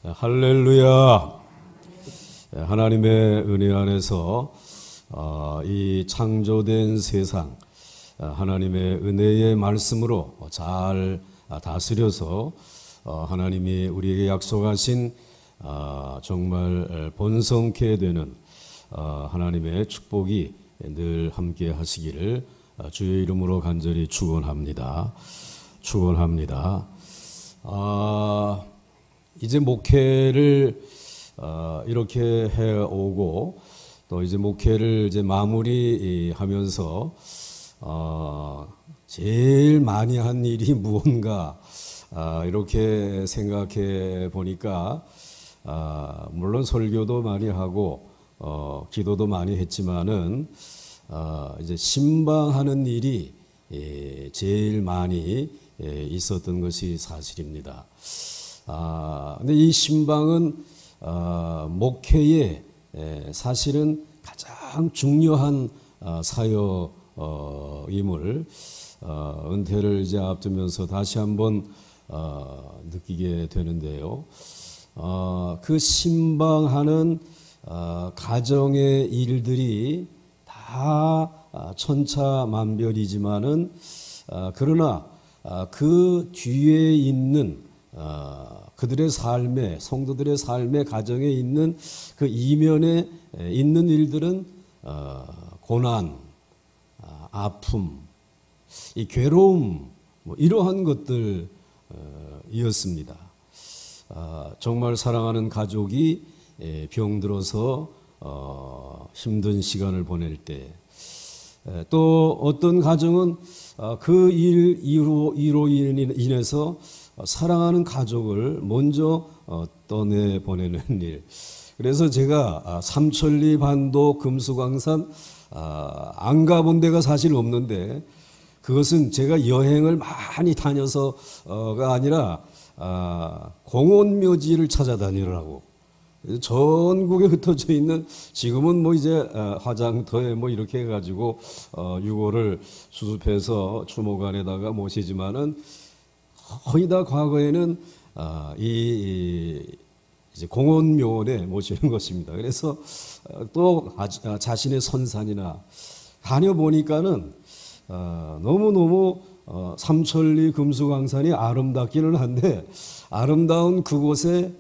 할렐루야. 하나님의 은혜 안에서 이 창조된 세상 하나님의 은혜의 말씀으로 잘 다스려서 하나님이 우리에게 약속하신 정말 번성케 되는 하나님의 축복이 늘 함께 하시기를 주의 이름으로 간절히 축원합니다. 이제 목회를 이렇게 해오고 또 이제 목회를 이제 마무리하면서 제일 많이 한 일이 무언가 이렇게 생각해 보니까 물론 설교도 많이 하고 기도도 많이 했지만은 이제 신방하는 일이 제일 많이 있었던 것이 사실입니다. 근데 이 신방은 목회의 사실은 가장 중요한 사역임을 은퇴를 이제 앞두면서 다시 한번 느끼게 되는데요. 그 신방하는 가정의 일들이 다 천차만별이지만은 그러나 그 뒤에 있는 그들의 삶에 성도들의 삶의 가정에 있는 그 이면에 있는 일들은 고난, 아픔, 이 괴로움 이러한 것들이었습니다. 정말 사랑하는 가족이 병들어서 힘든 시간을 보낼 때, 또 어떤 가정은 그 이로 인해서 사랑하는 가족을 먼저 떠내 보내는 일. 그래서 제가 삼천리 반도 금수강산 안 가본 데가 사실 없는데, 그것은 제가 여행을 많이 다녀서가 아니라 공원묘지를 찾아다니느라고. 전국에 흩어져 있는, 지금은 뭐 이제 화장터에 뭐 이렇게 해가지고 유골을 수습해서 추모관에다가 모시지만은 거의 다 과거에는 이제 공원묘원에 모시는 것입니다. 그래서 또 자신의 선산이나 다녀보니까는 너무너무 삼천리 금수강산이 아름답기는 한데, 아름다운 그곳에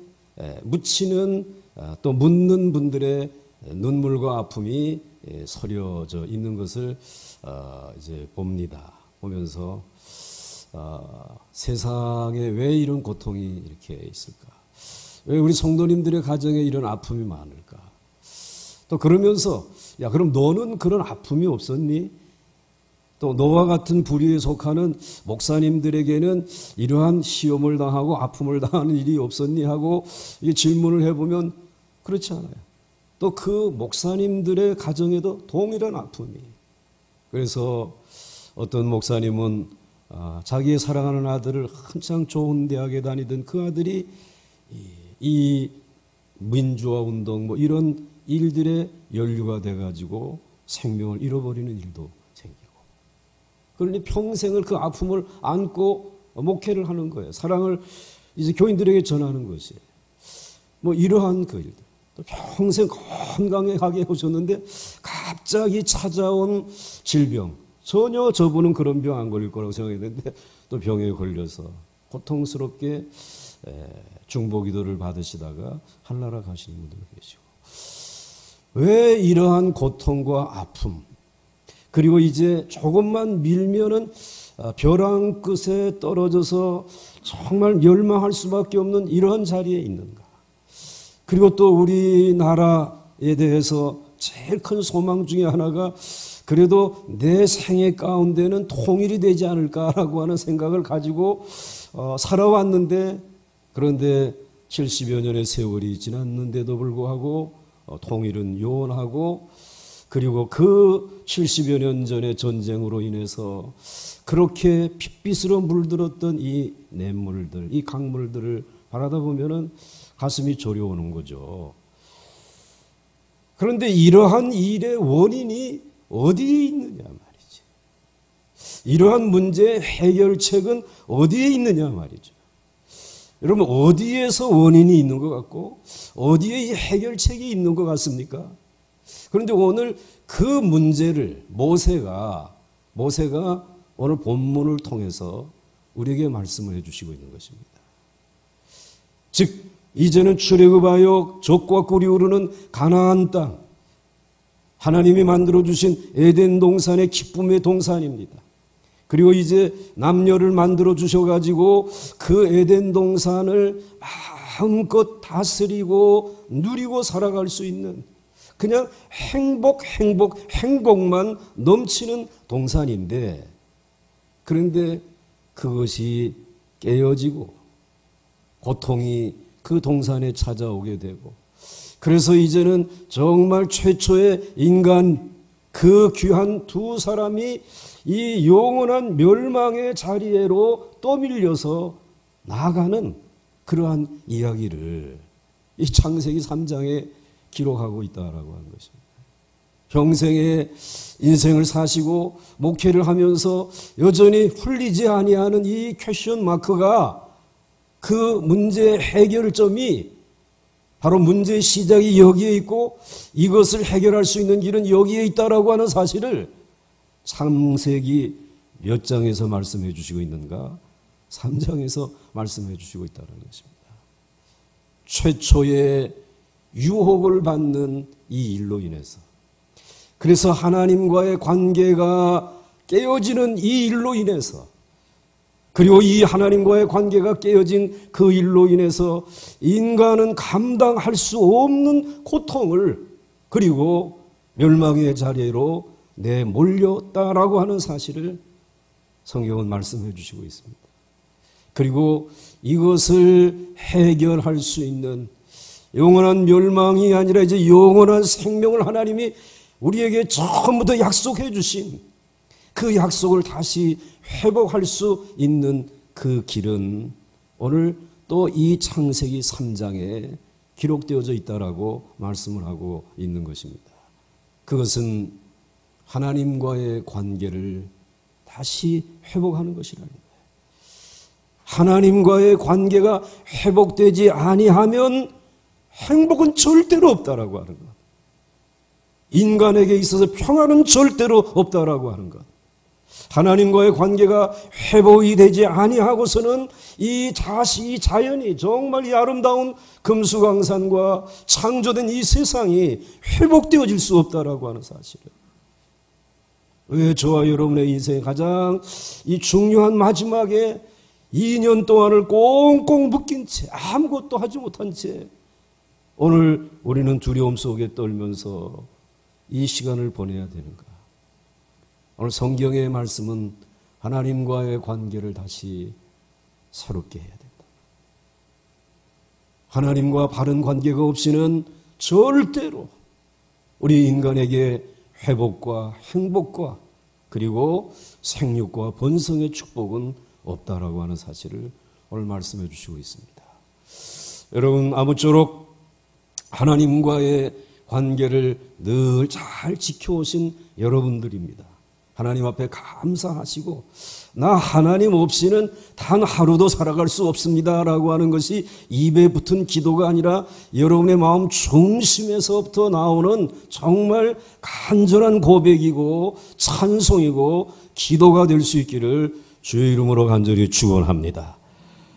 묻히는 또 묻는 분들의 눈물과 아픔이 서려져 있는 것을 이제 보면서 세상에 왜 이런 고통이 이렇게 있을까? 왜 우리 성도님들의 가정에 이런 아픔이 많을까? 또 그러면서 야, 그럼 너는 그런 아픔이 없었니? 또 너와 같은 부류에 속하는 목사님들에게는 이러한 시험을 당하고 아픔을 당하는 일이 없었니? 하고 이 질문을 해보면 그렇지 않아요. 또 그 목사님들의 가정에도 동일한 아픔이. 그래서 어떤 목사님은 자기의 사랑하는 아들을 한창 좋은 대학에 다니던 그 아들이 이 민주화 운동 뭐 이런 일들에 연루가 돼가지고 생명을 잃어버리는 일도 생기고, 그러니 평생을 그 아픔을 안고 목회를 하는 거예요. 사랑을 이제 교인들에게 전하는 것이 뭐 이러한 그 일들. 또 평생 건강하게 오셨는데 갑자기 찾아온 질병, 전혀 저분은 그런 병 안 걸릴 거라고 생각했는데 또 병에 걸려서 고통스럽게 중보기도를 받으시다가 한나라 가시는 분들 계시고, 왜 이러한 고통과 아픔, 그리고 이제 조금만 밀면은 벼랑 끝에 떨어져서 정말 멸망할 수밖에 없는 이러한 자리에 있는가? 그리고 또 우리나라에 대해서 제일 큰 소망 중에 하나가 그래도 내 생애 가운데는 통일이 되지 않을까라고 하는 생각을 가지고 살아왔는데, 그런데 70여 년의 세월이 지났는데도 불구하고 통일은 요원하고, 그리고 그 70여 년 전의 전쟁으로 인해서 그렇게 핏빛으로 물들었던 이 냇물들, 이 강물들을 바라다 보면은 가슴이 저려오는 거죠. 그런데 이러한 일의 원인이 어디에 있느냐 말이지. 이러한 문제의 해결책은 어디에 있느냐 말이죠. 여러분, 어디에서 원인이 있는 것 같고 어디에 이 해결책이 있는 것 같습니까? 그런데 오늘 그 문제를 모세가 오늘 본문을 통해서 우리에게 말씀을 해주시고 있는 것입니다. 즉 이제는 출애굽하여 젖과 꿀이 흐르는 가나안 땅, 하나님이 만들어주신 에덴 동산의 기쁨의 동산입니다. 그리고 이제 남녀를 만들어 주셔가지고 그 에덴 동산을 마음껏 다스리고 누리고 살아갈 수 있는, 그냥 행복만 넘치는 동산인데, 그런데 그것이 깨어지고 고통이 그 동산에 찾아오게 되고, 그래서 이제는 정말 최초의 인간, 그 귀한 두 사람이 이 영원한 멸망의 자리로 떠밀려서 나아가는 그러한 이야기를 이 창세기 3장에 기록하고 있다라고 하는 것입니다. 평생의 인생을 사시고 목회를 하면서 여전히 풀리지 아니하는 이 퀘션 마크가, 그 문제의 해결점이 바로 문제의 시작이 여기에 있고 이것을 해결할 수 있는 길은 여기에 있다라고 하는 사실을 창세기 몇 장에서 말씀해 주시고 있는가? 3장에서 말씀해 주시고 있다는 것입니다. 최초의 유혹을 받는 이 일로 인해서, 그래서 하나님과의 관계가 깨어지는 이 일로 인해서, 그리고 이 하나님과의 관계가 깨어진 그 일로 인해서 인간은 감당할 수 없는 고통을, 그리고 멸망의 자리로 내몰렸다라고 하는 사실을 성경은 말씀해 주시고 있습니다. 그리고 이것을 해결할 수 있는 영원한 멸망이 아니라 이제 영원한 생명을 하나님이 우리에게 처음부터 약속해 주신 그 약속을 다시 회복할 수 있는 그 길은 오늘 또 이 창세기 3장에 기록되어져 있다라고 말씀을 하고 있는 것입니다. 그것은 하나님과의 관계를 다시 회복하는 것이라는 거예요. 하나님과의 관계가 회복되지 아니하면 행복은 절대로 없다라고 하는 것. 인간에게 있어서 평안은 절대로 없다라고 하는 것. 하나님과의 관계가 회복이 되지 아니하고서는 이 자연이, 정말 이 아름다운 금수강산과 창조된 이 세상이 회복되어질 수 없다라고 하는 사실을. 왜 저와 여러분의 인생에 가장 이 중요한 마지막에 2년 동안을 꽁꽁 묶인 채 아무것도 하지 못한 채 오늘 우리는 두려움 속에 떨면서 이 시간을 보내야 되는가? 오늘 성경의 말씀은 하나님과의 관계를 다시 새롭게 해야 된다. 하나님과 바른 관계가 없이는 절대로 우리 인간에게 회복과 행복과 그리고 생육과 번성의 축복은 없다라고 하는 사실을 오늘 말씀해 주시고 있습니다. 여러분, 아무쪼록 하나님과의 관계를 늘 잘 지켜오신 여러분들입니다. 하나님 앞에 감사하시고 나 하나님 없이는 단 하루도 살아갈 수 없습니다라고 하는 것이 입에 붙은 기도가 아니라 여러분의 마음 중심에서부터 나오는 정말 간절한 고백이고 찬송이고 기도가 될 수 있기를 주의 이름으로 간절히 축원합니다.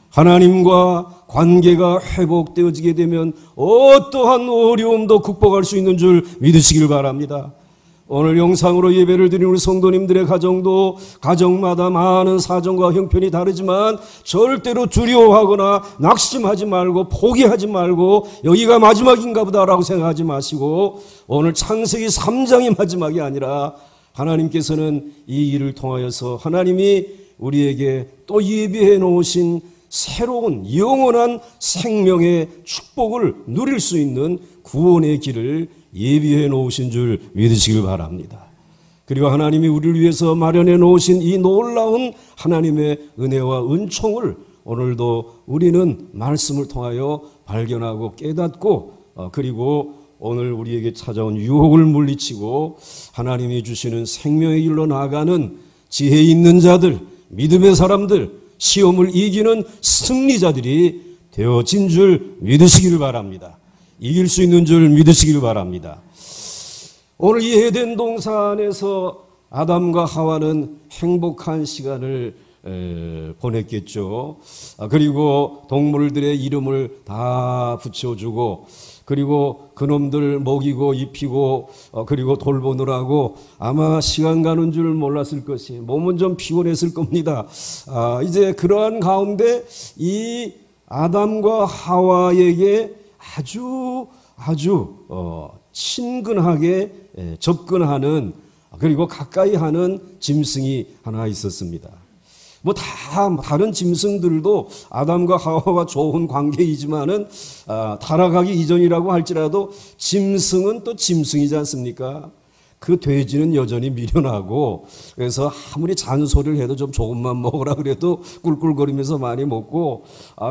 하나님과 관계가 회복되어지게 되면 어떠한 어려움도 극복할 수 있는 줄 믿으시길 바랍니다. 오늘 영상으로 예배를 드리는 우리 성도님들의 가정도 가정마다 많은 사정과 형편이 다르지만 절대로 두려워하거나 낙심하지 말고 포기하지 말고 여기가 마지막인가 보다라고 생각하지 마시고 오늘 창세기 3장이 마지막이 아니라 하나님께서는 이 일을 통하여서 하나님이 우리에게 또 예비해 놓으신 새로운 영원한 생명의 축복을 누릴 수 있는 구원의 길을 예비해 놓으신 줄 믿으시길 바랍니다. 그리고 하나님이 우리를 위해서 마련해 놓으신 이 놀라운 하나님의 은혜와 은총을 오늘도 우리는 말씀을 통하여 발견하고 깨닫고 그리고 오늘 우리에게 찾아온 유혹을 물리치고 하나님이 주시는 생명의 길로 나아가는 지혜 있는 자들, 믿음의 사람들, 시험을 이기는 승리자들이 되어진 줄 믿으시길 바랍니다. 이길 수 있는 줄 믿으시길 바랍니다. 오늘 이 에덴 동산에서 아담과 하와는 행복한 시간을 보냈겠죠. 그리고 동물들의 이름을 다 붙여주고, 그리고 그놈들 먹이고 입히고, 그리고 돌보느라고 아마 시간 가는 줄 몰랐을 것이, 몸은 좀 피곤했을 겁니다. 이제 그러한 가운데 이 아담과 하와에게 아주 친근하게 접근하는, 그리고 가까이 하는 짐승이 하나 있었습니다. 다른 짐승들도 아담과 하와가 좋은 관계이지만은, 타락하기 이전이라고 할지라도 짐승은 또 짐승이지 않습니까? 그 돼지는 여전히 미련하고, 그래서 아무리 잔소리를 해도 좀 조금만 먹으라 그래도 꿀꿀거리면서 많이 먹고,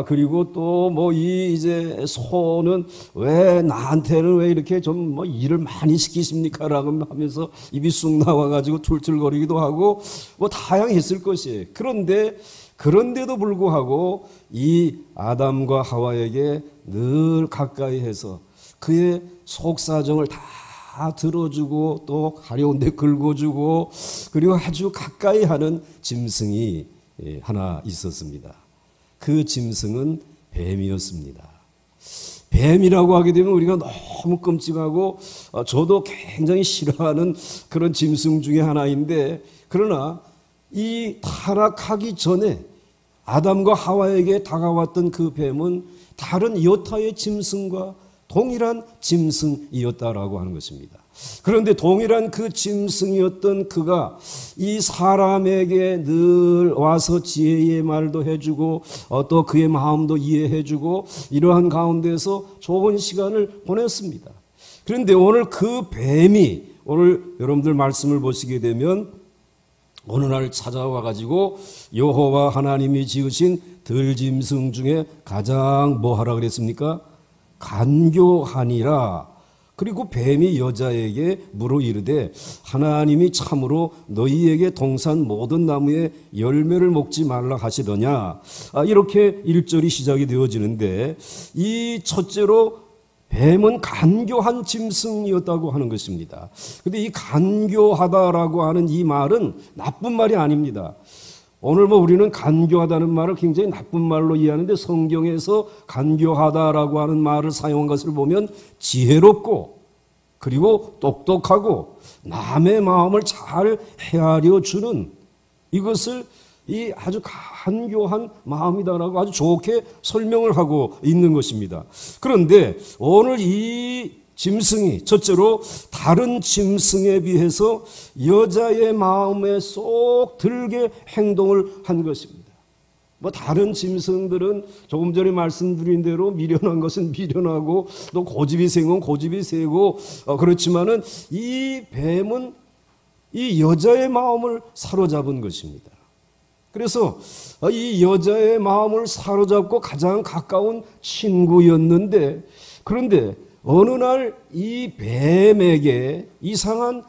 그리고 또 이제 소는 왜 나한테는 왜 이렇게 좀 일을 많이 시키십니까? 라고 하면서 입이 쑥 나와가지고 툴툴거리기도 하고, 다양했을 것이에요. 그런데도 불구하고 이 아담과 하와에게 늘 가까이 해서 그의 속사정을 다 들어주고, 또 가려운 데 긁어주고, 그리고 아주 가까이 하는 짐승이 하나 있었습니다. 그 짐승은 뱀이었습니다. 뱀이라고 하게 되면 우리가 너무 끔찍하고, 저도 굉장히 싫어하는 그런 짐승 중에 하나인데, 그러나 이 타락하기 전에 아담과 하와에게 다가왔던 그 뱀은 다른 여타의 짐승과 동일한 짐승이었다라고 하는 것입니다. 그런데 동일한 그 짐승이었던 그가 이 사람에게 늘 와서 지혜의 말도 해주고, 또 그의 마음도 이해해주고, 이러한 가운데서 좋은 시간을 보냈습니다. 그런데 오늘 그 뱀이, 오늘 여러분들 말씀을 보시게 되면 어느 날 찾아와 가지고 여호와 하나님이 지으신 들짐승 중에 가장 뭐하라 그랬습니까? 간교하니라. 그리고 뱀이 여자에게 물어 이르되 하나님이 참으로 너희에게 동산 모든 나무의 열매를 먹지 말라 하시더냐. 이렇게 1절이 시작이 되어지는데, 이 첫째로 뱀은 간교한 짐승이었다고 하는 것입니다. 그런데 이 간교하다라고 하는 이 말은 나쁜 말이 아닙니다. 오늘 우리는 간교하다는 말을 굉장히 나쁜 말로 이해하는데, 성경에서 간교하다라고 하는 말을 사용한 것을 보면 지혜롭고, 그리고 똑똑하고 남의 마음을 잘 헤아려 주는, 이것을 이 아주 간교한 마음이다라고 아주 좋게 설명을 하고 있는 것입니다. 그런데 오늘 이 짐승이 첫째로 다른 짐승에 비해서 여자의 마음에 쏙 들게 행동을 한 것입니다. 다른 짐승들은 조금 전에 말씀드린 대로 미련한 것은 미련하고, 또 고집이 센 건 고집이 세고, 그렇지만은 이 뱀은 이 여자의 마음을 사로잡은 것입니다. 그래서 이 여자의 마음을 사로잡고 가장 가까운 친구였는데, 그런데 어느 날 이 뱀에게 이상한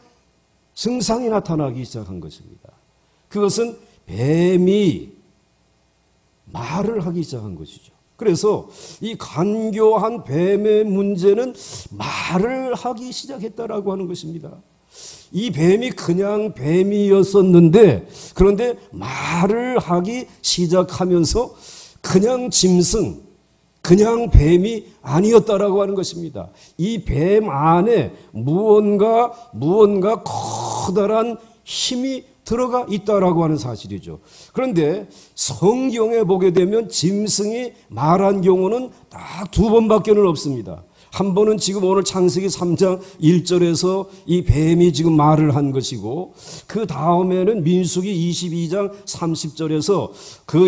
증상이 나타나기 시작한 것입니다. 그것은 뱀이 말을 하기 시작한 것이죠. 그래서 이 간교한 뱀의 문제는 말을 하기 시작했다라고 하는 것입니다. 이 뱀이 그냥 뱀이었었는데, 그런데 말을 하기 시작하면서 그냥 짐승, 그냥 뱀이 아니었다라고 하는 것입니다. 이 뱀 안에 무언가 커다란 힘이 들어가 있다라고 하는 사실이죠. 그런데 성경에 보게 되면 짐승이 말한 경우는 딱 두 번밖에는 없습니다. 한 번은 지금 오늘 창세기 3장 1절에서 이 뱀이 지금 말을 한 것이고, 그 다음에는 민수기 22장 30절에서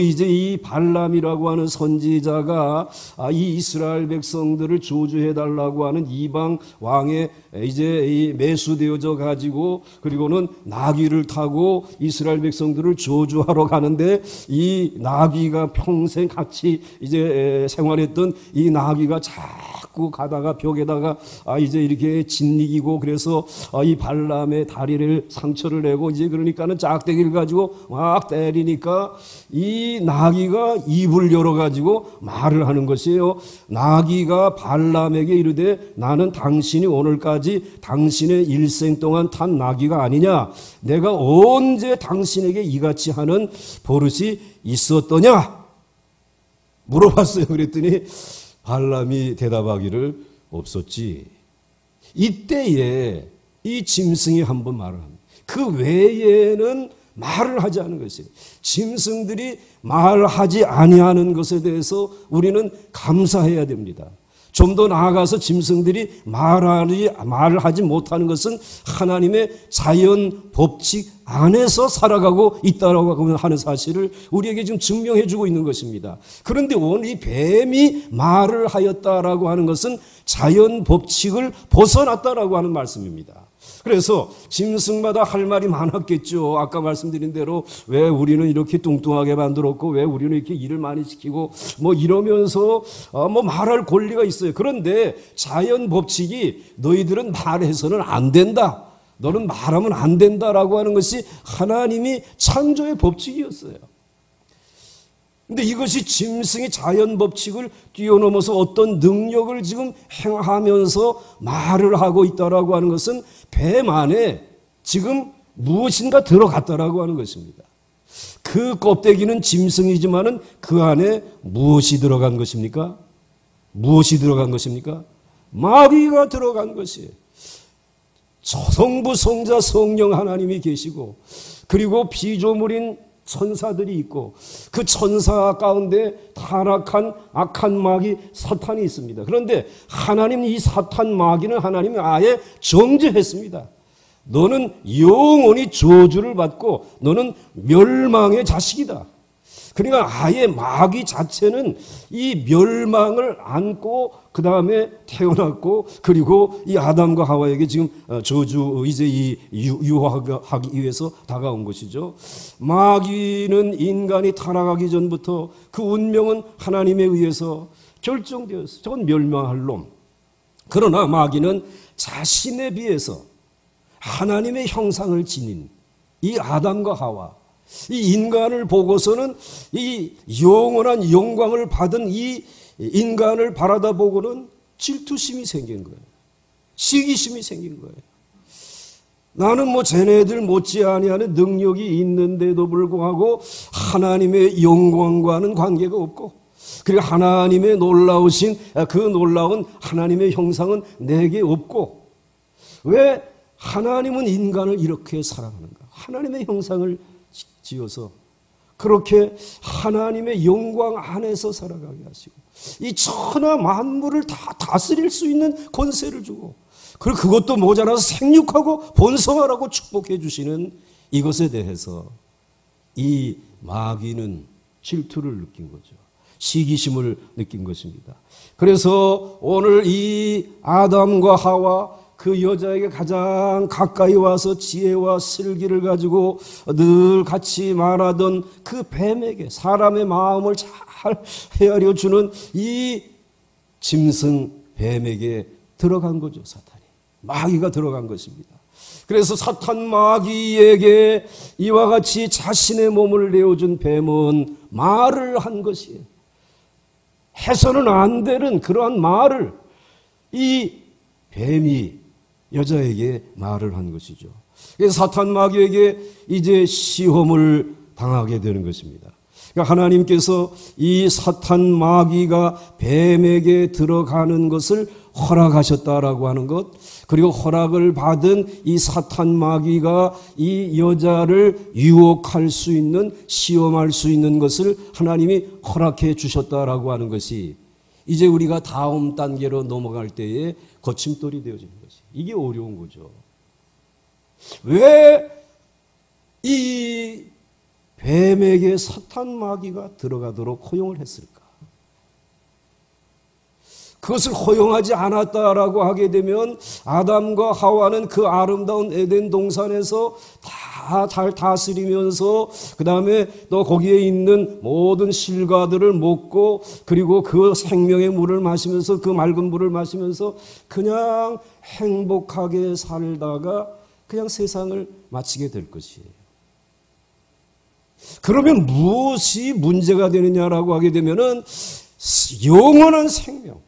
이제 이 발람이라고 하는 선지자가 이 이스라엘 백성들을 저주해 달라고 하는 이방 왕의 이제 이 매수되어져 가지고, 그리고는 나귀를 타고 이스라엘 백성들을 저주하러 가는데, 이 나귀가 평생 같이 이제 생활했던 이 나귀가 자꾸 자꾸 가다가 벽에다가 이제 이렇게 짓이기고 그래서 이 발람의 다리를 상처를 내고 이제 그러니까는 짝대기를 가지고 막 때리니까 이 나귀가 입을 열어가지고 말을 하는 것이에요. 나귀가 발람에게 이르되 나는 당신이 오늘까지 당신의 일생 동안 탄 나귀가 아니냐? 내가 언제 당신에게 이같이 하는 버릇이 있었더냐? 물어봤어요. 그랬더니 발람이 대답하기를 없었지. 이때에 이 짐승이 한번 말을 합니다. 그 외에는 말을 하지 않은 것이에요. 짐승들이 말하지 아니하는 것에 대해서 우리는 감사해야 됩니다. 좀 더 나아가서 짐승들이 말을 하지 못하는 것은 하나님의 자연 법칙 안에서 살아가고 있다라고 하는 사실을 우리에게 지금 증명해 주고 있는 것입니다. 그런데 오늘 이 뱀이 말을 하였다라고 하는 것은 자연 법칙을 벗어났다라고 하는 말씀입니다. 그래서 짐승마다 할 말이 많았겠죠. 아까 말씀드린 대로 왜 우리는 이렇게 뚱뚱하게 만들었고 왜 우리는 이렇게 일을 많이 시키고 뭐 이러면서 뭐 말할 권리가 있어요. 그런데 자연 법칙이 너희들은 말해서는 안 된다. 너는 말하면 안 된다라고 하는 것이 하나님이 창조의 법칙이었어요. 근데 이것이 짐승이 자연 법칙을 뛰어넘어서 어떤 능력을 지금 행하면서 말을 하고 있다라고 하는 것은 뱀 안에 지금 무엇인가 들어갔다라고 하는 것입니다. 그 껍데기는 짐승이지만은 그 안에 무엇이 들어간 것입니까? 무엇이 들어간 것입니까? 마귀가 들어간 것이에요. 성부, 성자, 성령 하나님이 계시고 그리고 피조물인 천사들이 있고 그 천사 가운데 타락한 악한 마귀 사탄이 있습니다. 그런데 하나님 이 사탄 마귀는 하나님이 아예 정죄했습니다. 너는 영원히 저주를 받고 너는 멸망의 자식이다. 그러니까 아예 마귀 자체는 이 멸망을 안고 그 다음에 태어났고 그리고 이 아담과 하와에게 지금 저주 이제 이 유혹하기 위해서 다가온 것이죠. 마귀는 인간이 타락하기 전부터 그 운명은 하나님에 의해서 결정되었어요. 저건 멸망할 놈. 그러나 마귀는 자신에 비해서 하나님의 형상을 지닌 이 아담과 하와 이 인간을 보고서는 이 영원한 영광을 받은 이 인간을 바라다 보고는 질투심이 생긴 거예요. 시기심이 생긴 거예요. 나는 뭐 쟤네들 못지아니하는 능력이 있는데도 불구하고 하나님의 영광과는 관계가 없고 그리고 하나님의 놀라우신 그 놀라운 하나님의 형상은 내게 없고 왜 하나님은 인간을 이렇게 사랑하는가? 하나님의 형상을 지어서 그렇게 하나님의 영광 안에서 살아가게 하시고 이 천하 만물을 다 다스릴 수 있는 권세를 주고 그리고 그것도 모자라서 생육하고 번성하라고 축복해 주시는 이것에 대해서 이 마귀는 질투를 느낀 거죠. 시기심을 느낀 것입니다. 그래서 오늘 이 아담과 하와 그 여자에게 가장 가까이 와서 지혜와 슬기를 가지고 늘 같이 말하던 그 뱀에게 사람의 마음을 잘 헤아려 주는 이 짐승 뱀에게 들어간 거죠. 사탄이. 마귀가 들어간 것입니다. 그래서 사탄 마귀에게 이와 같이 자신의 몸을 내어준 뱀은 말을 한 것이에요. 해서는 안 되는 그러한 말을 이 뱀이 여자에게 말을 한 것이죠. 그래서 사탄 마귀에게 이제 시험을 당하게 되는 것입니다. 그러니까 하나님께서 이 사탄 마귀가 뱀에게 들어가는 것을 허락하셨다라고 하는 것, 그리고 허락을 받은 이 사탄 마귀가 이 여자를 유혹할 수 있는, 시험할 수 있는 것을 하나님이 허락해 주셨다라고 하는 것이 이제 우리가 다음 단계로 넘어갈 때에 거침돌이 되어지는 것이. 이게 어려운 거죠. 왜 이 뱀에게 사탄 마귀가 들어가도록 허용을 했을까? 그것을 허용하지 않았다라고 하게 되면 아담과 하와는 그 아름다운 에덴 동산에서 다 다 잘 다스리면서 그 다음에 또 거기에 있는 모든 실과들을 먹고 그리고 그 생명의 물을 마시면서 그 맑은 물을 마시면서 그냥 행복하게 살다가 그냥 세상을 마치게 될 것이에요. 그러면 무엇이 문제가 되느냐라고 하게 되면은 영원한 생명.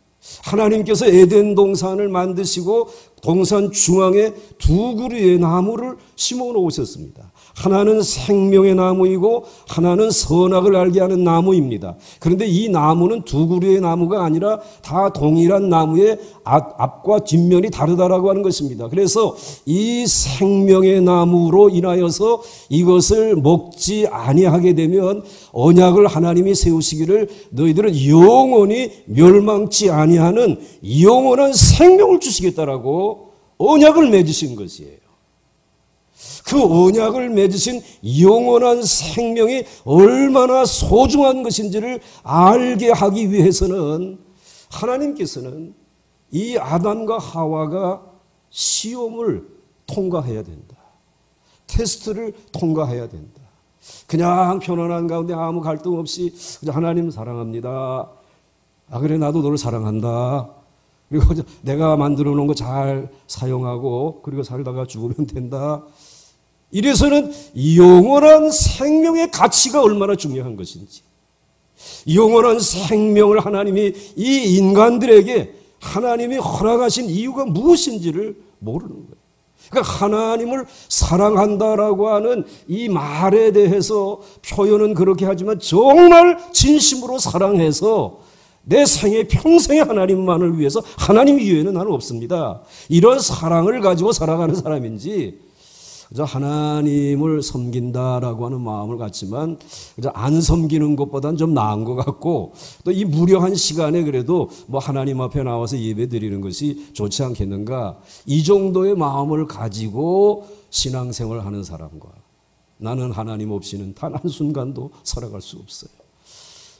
하나님께서 에덴 동산을 만드시고 동산 중앙에 두 그루의 나무를 심어 놓으셨습니다. 하나는 생명의 나무이고 하나는 선악을 알게 하는 나무입니다. 그런데 이 나무는 두 그루의 나무가 아니라 다 동일한 나무의 앞과 뒷면이 다르다라고 하는 것입니다. 그래서 이 생명의 나무로 인하여서 이것을 먹지 아니하게 되면 언약을 하나님이 세우시기를 너희들은 영원히 멸망치 아니하는 영원한 생명을 주시겠다라고 언약을 맺으신 것이에요. 그 언약을 맺으신 영원한 생명이 얼마나 소중한 것인지를 알게 하기 위해서는 하나님께서는 이 아담과 하와가 시험을 통과해야 된다. 테스트를 통과해야 된다. 그냥 편안한 가운데 아무 갈등 없이 하나님 사랑합니다. 아 그래 나도 너를 사랑한다. 그리고 내가 만들어 놓은 거 잘 사용하고 그리고 살다가 죽으면 된다. 이래서는 영원한 생명의 가치가 얼마나 중요한 것인지, 영원한 생명을 하나님이 이 인간들에게 하나님이 허락하신 이유가 무엇인지를 모르는 거예요. 그러니까 하나님을 사랑한다라고 하는 이 말에 대해서 표현은 그렇게 하지만 정말 진심으로 사랑해서 내 생애 평생에 하나님만을 위해서 하나님 이외에는 나는 없습니다. 이런 사랑을 가지고 살아가는 사람인지 그저 하나님을 섬긴다라고 하는 마음을 갖지만 그저 안 섬기는 것보다는 좀 나은 것 같고 또 이 무료한 시간에 그래도 뭐 하나님 앞에 나와서 예배 드리는 것이 좋지 않겠는가, 이 정도의 마음을 가지고 신앙생활을 하는 사람과 나는 하나님 없이는 단 한순간도 살아갈 수 없어요.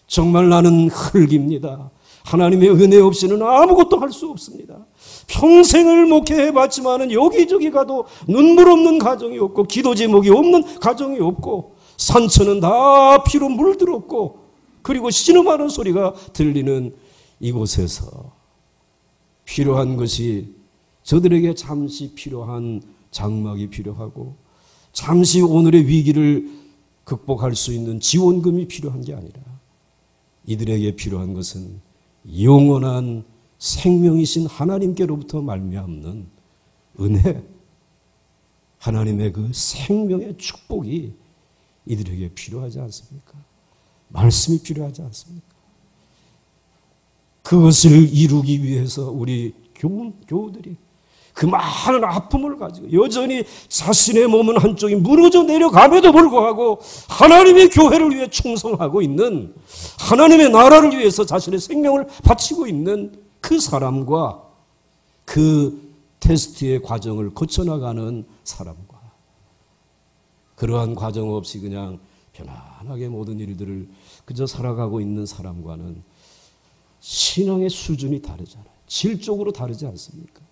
정말 나는 흙입니다. 하나님의 은혜 없이는 아무것도 할 수 없습니다. 평생을 목회해봤지만은 여기저기 가도 눈물 없는 가정이 없고 기도 제목이 없는 가정이 없고 산천은 다 피로 물들었고 그리고 신음하는 소리가 들리는 이곳에서 필요한 것이 저들에게 잠시 필요한 장막이 필요하고 잠시 오늘의 위기를 극복할 수 있는 지원금이 필요한 게 아니라 이들에게 필요한 것은 영원한 생명이신 하나님께로부터 말미암는 은혜, 하나님의 그 생명의 축복이 이들에게 필요하지 않습니까? 말씀이 필요하지 않습니까? 그것을 이루기 위해서 우리 교우들이 그 많은 아픔을 가지고 여전히 자신의 몸은 한쪽이 무너져 내려감에도 불구하고 하나님의 교회를 위해 충성하고 있는, 하나님의 나라를 위해서 자신의 생명을 바치고 있는 그 사람과 그 테스트의 과정을 거쳐나가는 사람과 그러한 과정 없이 그냥 편안하게 모든 일들을 그저 살아가고 있는 사람과는 신앙의 수준이 다르잖아요. 질적으로 다르지 않습니까?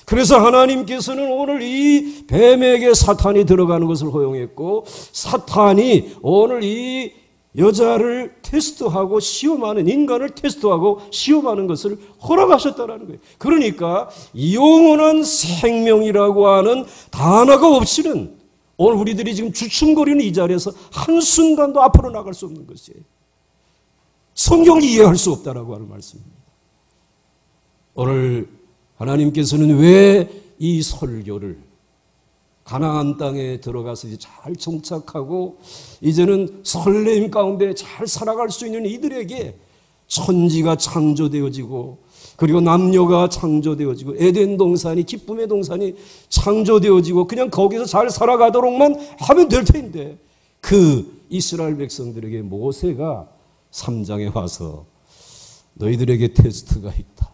그래서 하나님께서는 오늘 이 뱀에게 사탄이 들어가는 것을 허용했고 사탄이 오늘 이 여자를 테스트하고 시험하는, 인간을 테스트하고 시험하는 것을 허락하셨다는 거예요. 그러니까 영원한 생명이라고 하는 단어가 없이는 오늘 우리들이 지금 주춤거리는 이 자리에서 한순간도 앞으로 나갈 수 없는 것이에요. 성경을 이해할 수 없다라고 하는 말씀입니다. 오늘 하나님께서는 왜 이 설교를 가나안 땅에 들어가서 이제 잘 정착하고 이제는 설렘 가운데 잘 살아갈 수 있는 이들에게 천지가 창조되어지고 그리고 남녀가 창조되어지고 에덴 동산이, 기쁨의 동산이 창조되어지고 그냥 거기서 잘 살아가도록만 하면 될 텐데 그 이스라엘 백성들에게 모세가 3장에 와서 너희들에게 테스트가 있다.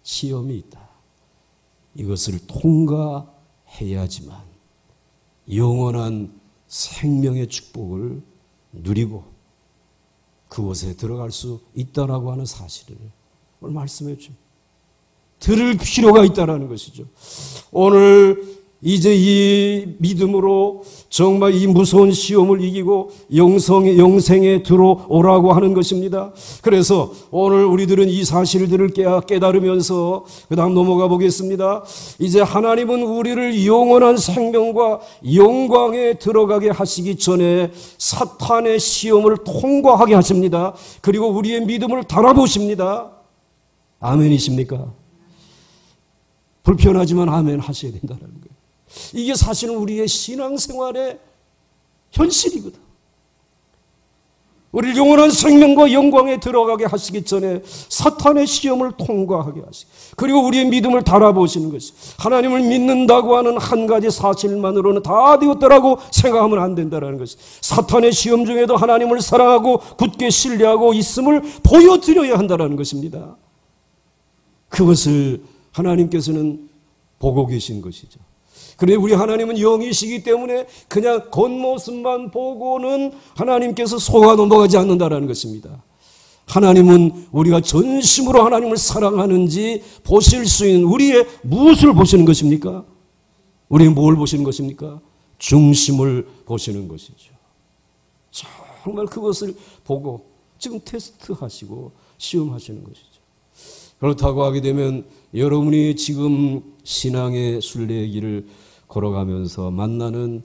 시험이 있다. 이것을 통과해야지만 영원한 생명의 축복을 누리고 그곳에 들어갈 수 있다라고 하는 사실을 오늘 말씀해 줍니다. 들을 필요가 있다라는 것이죠. 오늘 이제 이 믿음으로 정말 이 무서운 시험을 이기고 영생에 들어오라고 하는 것입니다. 그래서 오늘 우리들은 이 사실들을 깨달으면서 그 다음 넘어가 보겠습니다. 이제 하나님은 우리를 영원한 생명과 영광에 들어가게 하시기 전에 사탄의 시험을 통과하게 하십니다. 그리고 우리의 믿음을 달아보십니다. 아멘이십니까? 불편하지만 아멘 하셔야 된다는 거예요. 이게 사실은 우리의 신앙생활의 현실이거든. 우리를 영원한 생명과 영광에 들어가게 하시기 전에 사탄의 시험을 통과하게 하시고, 그리고 우리의 믿음을 달아보시는 것이, 하나님을 믿는다고 하는 한 가지 사실만으로는 다 되었다라고 생각하면 안 된다는 것이, 사탄의 시험 중에도 하나님을 사랑하고 굳게 신뢰하고 있음을 보여드려야 한다는 것입니다. 그것을 하나님께서는 보고 계신 것이죠. 그런데 우리 하나님은 영이시기 때문에 그냥 겉모습만 보고는 하나님께서 속아 넘어가지 않는다는 것입니다. 하나님은 우리가 전심으로 하나님을 사랑하는지 보실 수 있는, 우리의 무엇을 보시는 것입니까? 우리의 뭘 보시는 것입니까? 중심을 보시는 것이죠. 정말 그것을 보고 지금 테스트하시고 시험하시는 것이죠. 그렇다고 하게 되면 여러분이 지금 신앙의 순례의 길을 걸어가면서 만나는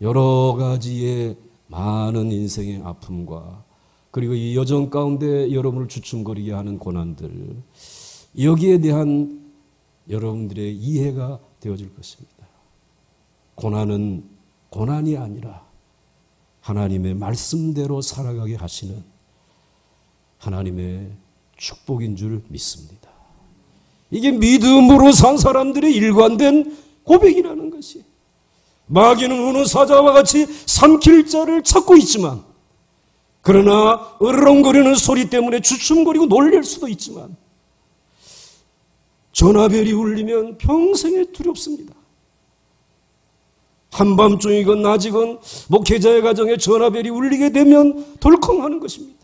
여러 가지의 많은 인생의 아픔과, 그리고 이 여정 가운데 여러분을 주춤거리게 하는 고난들, 여기에 대한 여러분들의 이해가 되어질 것입니다. 고난은 고난이 아니라 하나님의 말씀대로 살아가게 하시는 하나님의 축복인 줄 믿습니다. 이게 믿음으로 산 사람들의 일관된 고백이라는 것이, 마귀는 우는 사자와 같이 삼킬 자를 찾고 있지만, 그러나 으르렁거리는 소리 때문에 주춤거리고 놀랄 수도 있지만, 전화벨이 울리면 평생에 두렵습니다. 한밤중이건 낮이건 목회자의 가정에 전화벨이 울리게 되면 덜컹하는 것입니다.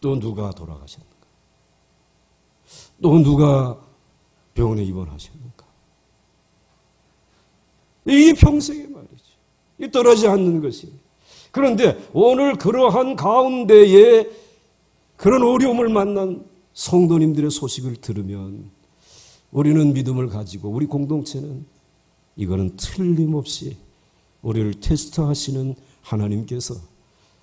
또 누가 돌아가셨는가? 또 누가 병원에 입원하셨는가? 이게 평생의 말이죠. 이게 떠나지 않는 것이에요. 그런데 오늘 그러한 가운데에 그런 어려움을 만난 성도님들의 소식을 들으면 우리는 믿음을 가지고, 우리 공동체는 이거는 틀림없이 우리를 테스트하시는 하나님께서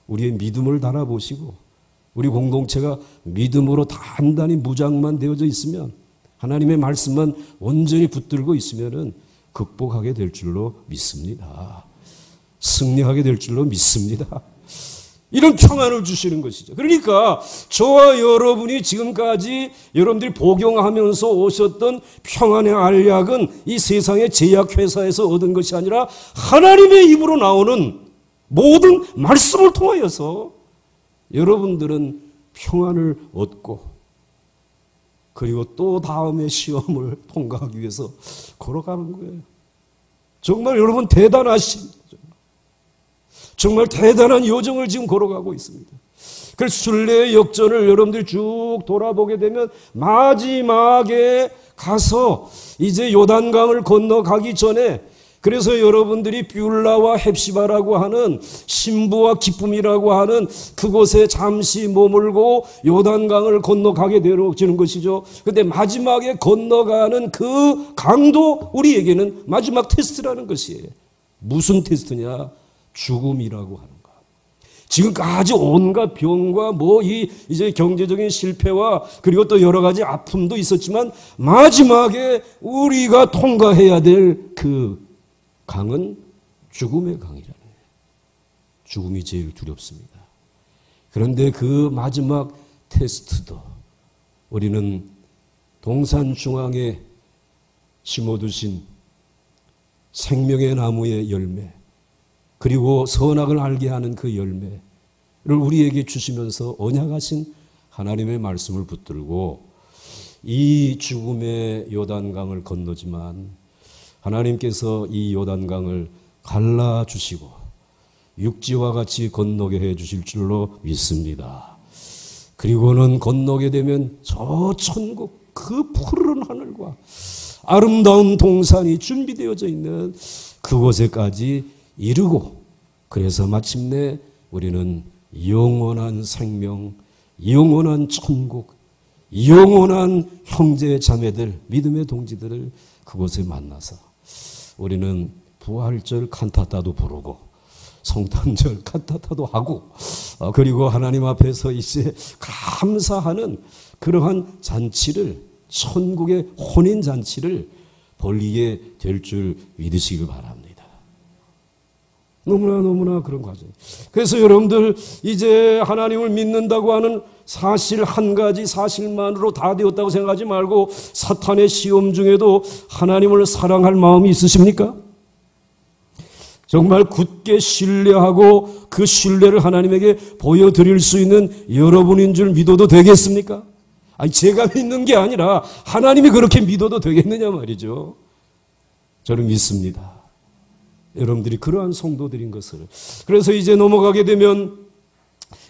우리의 믿음을 달아보시고, 우리 공동체가 믿음으로 단단히 무장만 되어져 있으면, 하나님의 말씀만 온전히 붙들고 있으면은 극복하게 될 줄로 믿습니다. 승리하게 될 줄로 믿습니다. 이런 평안을 주시는 것이죠. 그러니까 저와 여러분이 지금까지 여러분들이 복용하면서 오셨던 평안의 알약은 이 세상의 제약회사에서 얻은 것이 아니라 하나님의 입으로 나오는 모든 말씀을 통하여서 여러분들은 평안을 얻고, 그리고 또 다음의 시험을 통과하기 위해서 걸어가는 거예요. 정말 여러분 대단하신, 정말 대단한 여정을 지금 걸어가고 있습니다. 그래서 순례의 역전을 여러분들이 쭉 돌아보게 되면 마지막에 가서 이제 요단강을 건너가기 전에, 그래서 여러분들이 뷸라와 헵시바라고 하는 신부와 기쁨이라고 하는 그곳에 잠시 머물고 요단강을 건너가게 되어지는 것이죠. 그런데 마지막에 건너가는 그 강도 우리에게는 마지막 테스트라는 것이에요. 무슨 테스트냐? 죽음이라고 하는 것. 지금까지 온갖 병과 이제 경제적인 실패와 그리고 또 여러 가지 아픔도 있었지만, 마지막에 우리가 통과해야 될 그 강은 죽음의 강이라는 거예요. 죽음이 제일 두렵습니다. 그런데 그 마지막 테스트도 우리는 동산 중앙에 심어두신 생명의 나무의 열매, 그리고 선악을 알게 하는 그 열매를 우리에게 주시면서 언약하신 하나님의 말씀을 붙들고 이 죽음의 요단강을 건너지만, 하나님께서 이 요단강을 갈라주시고 육지와 같이 건너게 해 주실 줄로 믿습니다. 그리고는 건너게 되면 저 천국, 그 푸른 하늘과 아름다운 동산이 준비되어져 있는 그곳에까지 이르고, 그래서 마침내 우리는 영원한 생명, 영원한 천국, 영원한 형제 자매들, 믿음의 동지들을 그곳에 만나서 우리는 부활절 칸타타도 부르고 성탄절 칸타타도 하고, 그리고 하나님 앞에서 이제 감사하는 그러한 잔치를, 천국의 혼인잔치를 벌이게 될 줄 믿으시길 바랍니다. 너무나 그런 과정. 그래서 여러분들 이제 하나님을 믿는다고 하는 사실 한 가지 사실만으로 다 되었다고 생각하지 말고, 사탄의 시험 중에도 하나님을 사랑할 마음이 있으십니까? 정말 굳게 신뢰하고 그 신뢰를 하나님에게 보여드릴 수 있는 여러분인 줄 믿어도 되겠습니까? 아니, 제가 믿는 게 아니라 하나님이 그렇게 믿어도 되겠느냐 말이죠. 저는 믿습니다. 여러분들이 그러한 성도들인 것을. 그래서 이제 넘어가게 되면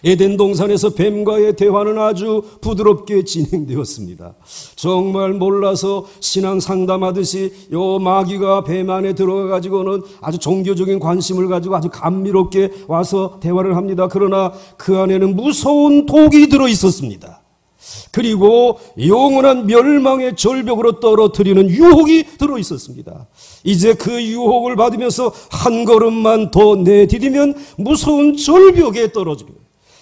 에덴 동산에서 뱀과의 대화는 아주 부드럽게 진행되었습니다. 정말 몰라서 신앙 상담하듯이 요 마귀가 뱀 안에 들어가 가지고는 아주 종교적인 관심을 가지고 아주 감미롭게 와서 대화를 합니다. 그러나 그 안에는 무서운 독이 들어 있었습니다. 그리고 영원한 멸망의 절벽으로 떨어뜨리는 유혹이 들어 있었습니다. 이제 그 유혹을 받으면서 한 걸음만 더 내디디면 무서운 절벽에 떨어지고,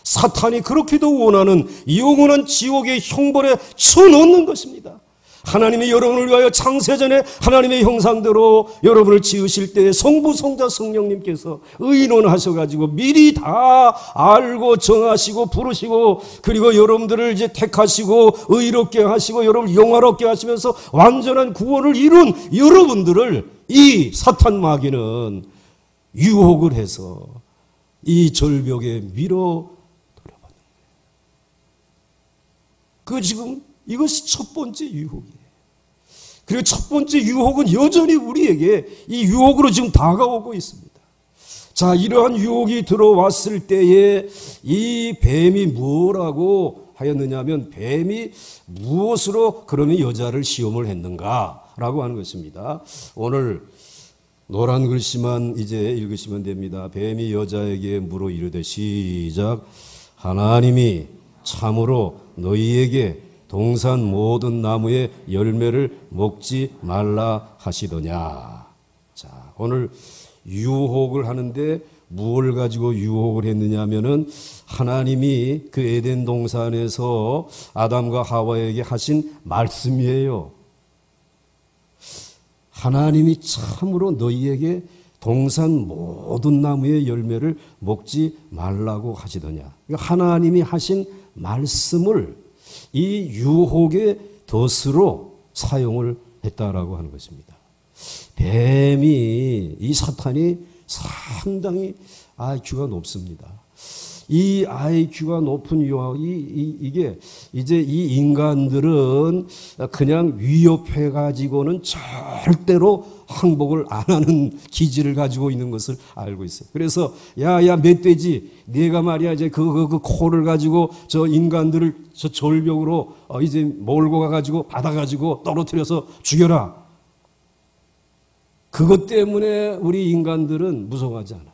사탄이 그렇게도 원하는 영원한 지옥의 형벌에 쳐넣는 것입니다. 하나님이 여러분을 위하여 창세전에 하나님의 형상대로 여러분을 지으실 때 성부, 성자, 성령님께서 의논하셔가지고 미리 다 알고 정하시고 부르시고, 그리고 여러분들을 이제 택하시고 의롭게 하시고 여러분을 영화롭게 하시면서 완전한 구원을 이룬 여러분들을 이 사탄 마귀는 유혹을 해서 이 절벽에 밀어 들어가는 거예요. 지금 이것이 첫 번째 유혹이에요. 그리고 첫 번째 유혹은 여전히 우리에게 이 유혹으로 지금 다가오고 있습니다. 자, 이러한 유혹이 들어왔을 때에 이 뱀이 뭐라고 하였느냐 하면, 뱀이 무엇으로 그러면 여자를 시험을 했는가라고 하는 것입니다. 오늘 노란 글씨만 이제 읽으시면 됩니다. 뱀이 여자에게 물어 이르되, 시작. 하나님이 참으로 너희에게 동산 모든 나무의 열매를 먹지 말라 하시더냐. 자, 오늘 유혹을 하는데 무엇을 가지고 유혹을 했느냐 하면은 하나님이 그 에덴 동산에서 아담과 하와에게 하신 말씀이에요. 하나님이 참으로 너희에게 동산 모든 나무의 열매를 먹지 말라고 하시더냐. 하나님이 하신 말씀을 이 유혹의 덫으로 사용을 했다라고 하는 것입니다. 뱀이, 이 사탄이 상당히 IQ가 높습니다. 이 IQ가 높은 유혹이 이게 이제 이 인간들은 그냥 위협해 가지고는 절대로 항복을 안 하는 기질을 가지고 있는 것을 알고 있어요. 그래서 야 멧돼지, 네가 말이야 이제 그 코를 가지고 저 인간들을 저 절벽으로 이제 몰고 가 가지고 받아 가지고 떨어뜨려서 죽여라. 그것 때문에 우리 인간들은 무서워하지 않아요.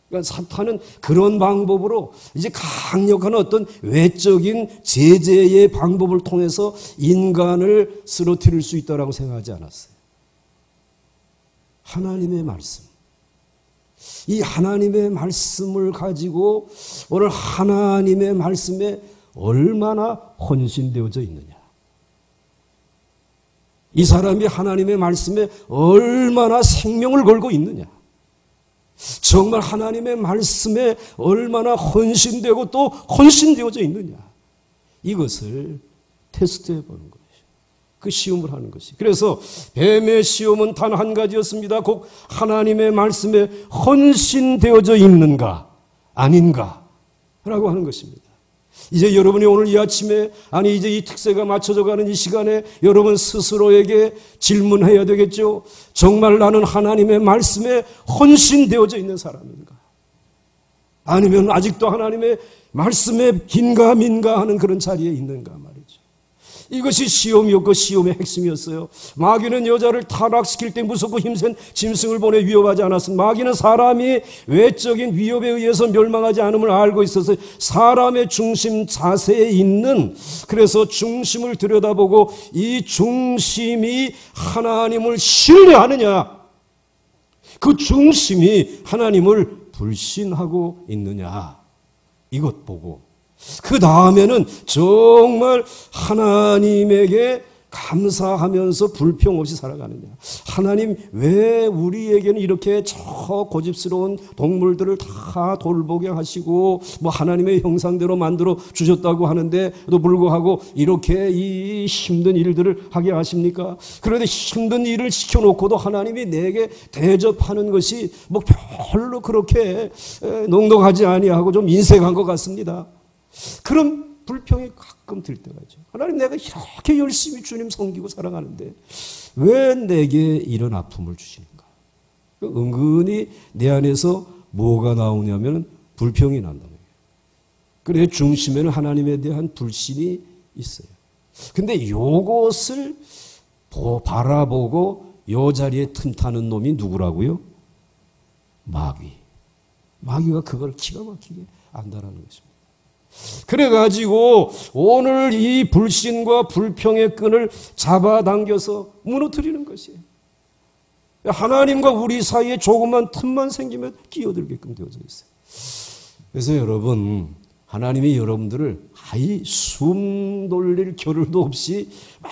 그러니까 사탄은 그런 방법으로 이제 강력한 어떤 외적인 제재의 방법을 통해서 인간을 쓰러뜨릴 수 있다고 생각하지 않았어요. 하나님의 말씀, 이 하나님의 말씀을 가지고 오늘 하나님의 말씀에 얼마나 헌신되어져 있느냐, 이 사람이 하나님의 말씀에 얼마나 생명을 걸고 있느냐, 정말 하나님의 말씀에 얼마나 헌신되고 또 헌신되어져 있느냐, 이것을 테스트해 보는 것이죠. 그 시험을 하는 것이. 그래서 뱀의 시험은 단 한 가지였습니다. 곧 하나님의 말씀에 헌신되어져 있는가 아닌가 라고 하는 것입니다. 이제 여러분이 오늘 이 아침에, 아니 이제 이 특세가 맞춰져 가는 이 시간에 여러분 스스로에게 질문해야 되겠죠. 정말 나는 하나님의 말씀에 헌신되어져 있는 사람인가? 아니면 아직도 하나님의 말씀에 긴가민가 하는 그런 자리에 있는가 말이죠. 이것이 시험이었고 시험의 핵심이었어요. 마귀는 여자를 타락시킬 때 무섭고 힘센 짐승을 보내 위협하지 않았습니다. 마귀는 사람이 외적인 위협에 의해서 멸망하지 않음을 알고 있어서 사람의 중심 자세에 있는, 그래서 중심을 들여다보고 이 중심이 하나님을 신뢰하느냐, 그 중심이 하나님을 불신하고 있느냐, 이것 보고 그 다음에는 정말 하나님에게 감사하면서 불평 없이 살아가느냐. 하나님 왜 우리에게는 이렇게 저 고집스러운 동물들을 다 돌보게 하시고 뭐 하나님의 형상대로 만들어 주셨다고 하는데도 불구하고 이렇게 이 힘든 일들을 하게 하십니까? 그런데 힘든 일을 시켜놓고도 하나님이 내게 대접하는 것이 뭐 별로 그렇게 넉넉하지 아니하고 좀 인색한 것 같습니다. 그런 불평이 가끔 들 때가 있죠. 하나님, 내가 이렇게 열심히 주님 섬기고 사랑하는데 왜 내게 이런 아픔을 주시는가? 은근히 내 안에서 뭐가 나오냐면 불평이 난다는 거예요. 그래, 중심에는 하나님에 대한 불신이 있어요. 근데 이것을 바라보고 이 자리에 틈타는 놈이 누구라고요? 마귀가 그걸 기가 막히게 안다라는 것입니다. 그래가지고 오늘 이 불신과 불평의 끈을 잡아당겨서 무너뜨리는 것이에요. 하나님과 우리 사이에 조그만 틈만 생기면 끼어들게끔 되어져 있어요. 그래서 여러분, 하나님이 여러분들을 아예 숨 돌릴 겨를도 없이 막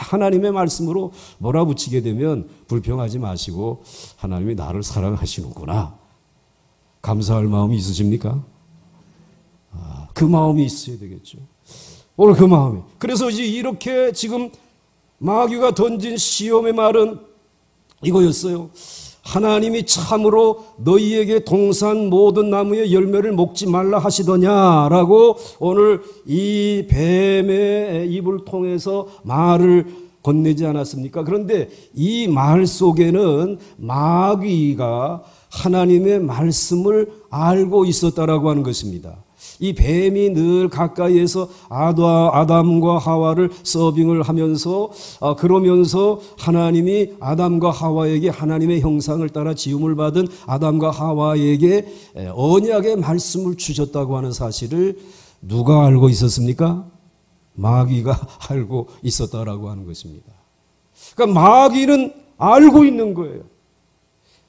하나님의 말씀으로 몰아붙이게 되면 불평하지 마시고 하나님이 나를 사랑하시는구나, 감사할 마음이 있으십니까? 그 마음이 있어야 되겠죠. 오늘 그 마음이. 그래서 이제 이렇게 지금 마귀가 던진 시험의 말은 이거였어요. 하나님이 참으로 너희에게 동산 모든 나무의 열매를 먹지 말라 하시더냐라고 오늘 이 뱀의 입을 통해서 말을 건네지 않았습니까? 그런데 이 말 속에는 마귀가 하나님의 말씀을 알고 있었다라고 하는 것입니다. 이 뱀이 늘 가까이에서 아담과 하와를 서빙을 하면서 그러면서 하나님이 아담과 하와에게 하나님의 형상을 따라 지음을 받은 아담과 하와에게 언약의 말씀을 주셨다고 하는 사실을 누가 알고 있었습니까? 마귀가 알고 있었다라고 하는 것입니다. 그러니까 마귀는 알고 있는 거예요.